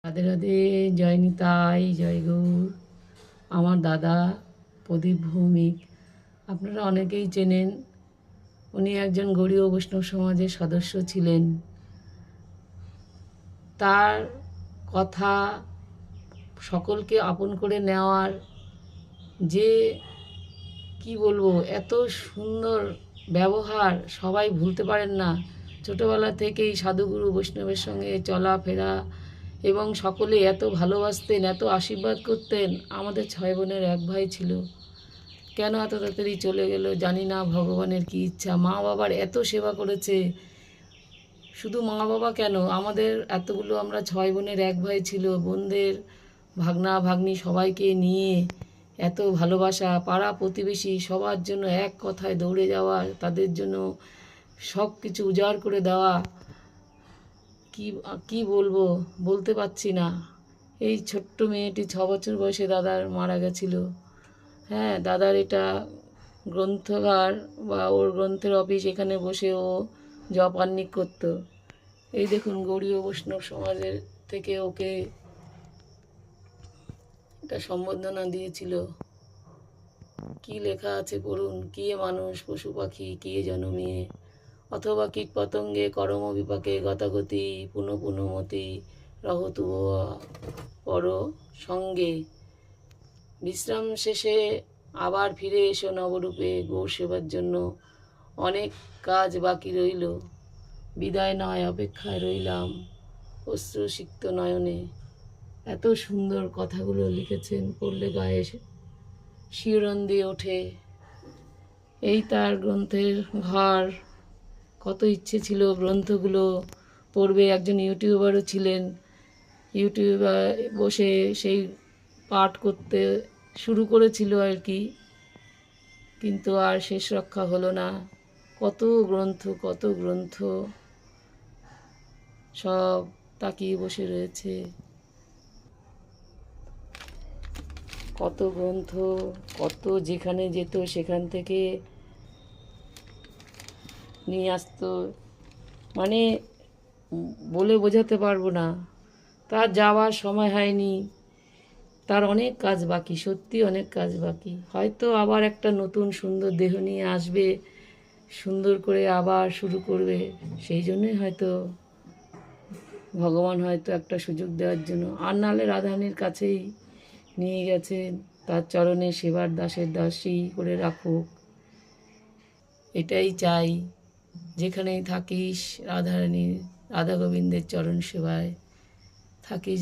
রাধে রাধে, জয় নিতাই, জয় গৌর। আমার দাদা প্রদীপ ভৌমিক আপনারা অনেকেই চেনেন। উনি একজন গৌড়ীয় বৈষ্ণব সমাজের সদস্য ছিলেন। তার কথা সকলকে আপন করে নেওয়ার যে কি বলবো, এত সুন্দর ব্যবহার সবাই ভুলতে পারেন না। ছোটোবেলা থেকেই সাধুগুরু বৈষ্ণবের সঙ্গে চলাফেরা এবং সকলে এত ভালোবাসতেন, এত আশীর্বাদ করতেন। আমাদের 6 বোনের এক ভাই ছিল, কেন এত তাড়াতাড়ি চলে গেল জানি না, ভগবানের কী ইচ্ছা। মা বাবার এত সেবা করেছে, শুধু মা বাবা কেন, আমাদের এতগুলো আমরা 6 বোনের এক ভাই ছিল, বোনদের ভাগনা ভাগ্নি সবাইকে নিয়ে এত ভালোবাসা, পাড়া প্রতিবেশী সবার জন্য এক কথায় দৌড়ে যাওয়া, তাদের জন্য সব কিছু উজাড় করে দেওয়া। কি কি বলবো, বলতে পারছি না। এই ছোট্ট মেয়েটি 6 বছর বয়সে দাদার মারা গেছিল। হ্যাঁ, দাদার এটা গ্রন্থাগার বা ওর গ্রন্থের অফিস, এখানে বসে ও জপ আহ্নিক করতো। এই দেখুন, গৌড়ীয় বৈষ্ণব সমাজের থেকে ওকে একটা সম্বর্ধনা দিয়েছিল। কি লেখা আছে পড়ুন। কে মানুষ পশু পাখি কে জনমিয়ে, অথবা কীট পতঙ্গে করম বিপাকে গতাগতি পুনঃ পুনঃমতি রহতু পর সঙ্গে। বিশ্রাম শেষে আবার ফিরে এসো নবরূপে, গৌর সেবার জন্য অনেক কাজ বাকি রইল। বিদায় নয় অপেক্ষায় রইলাম অশ্রুসিক্ত নয়নে। এত সুন্দর কথাগুলো লিখেছেন, পড়লে গায়ে শিহরণ দিয়ে ওঠে। এই তার গ্রন্থের ঘর। কত ইচ্ছে ছিল গ্রন্থগুলো পড়বে। একজন ইউটিউবারও ছিলেন, ইউটিউবে বসে সেই পাঠ করতে শুরু করেছিল আর কি, কিন্তু আর শেষ রক্ষা হলো না। কত গ্রন্থ, কত গ্রন্থ সব তাকিয়ে বসে রয়েছে। কত গ্রন্থ, কত যেখানে যেত সেখান থেকে নিয়ে আসতো, মানে বলে বোঝাতে পারবো না। তার যাওয়ার সময় হয়নি, তার অনেক কাজ বাকি, সত্যি অনেক কাজ বাকি। হয়তো আবার একটা নতুন সুন্দর দেহ নিয়ে আসবে, সুন্দর করে আবার শুরু করবে। সেই জন্যই হয়তো ভগবান হয়তো একটা সুযোগ দেওয়ার জন্য, আর নাহলে রাধারানীর কাছেই নিয়ে গেছেন, তার চরণে সেবার দাসের দাসী করে রাখুক, এটাই চাই। যেখানেই থাকিস রাধারানীর, রাধা গোবিন্দের চরণ সেবায় থাকিস।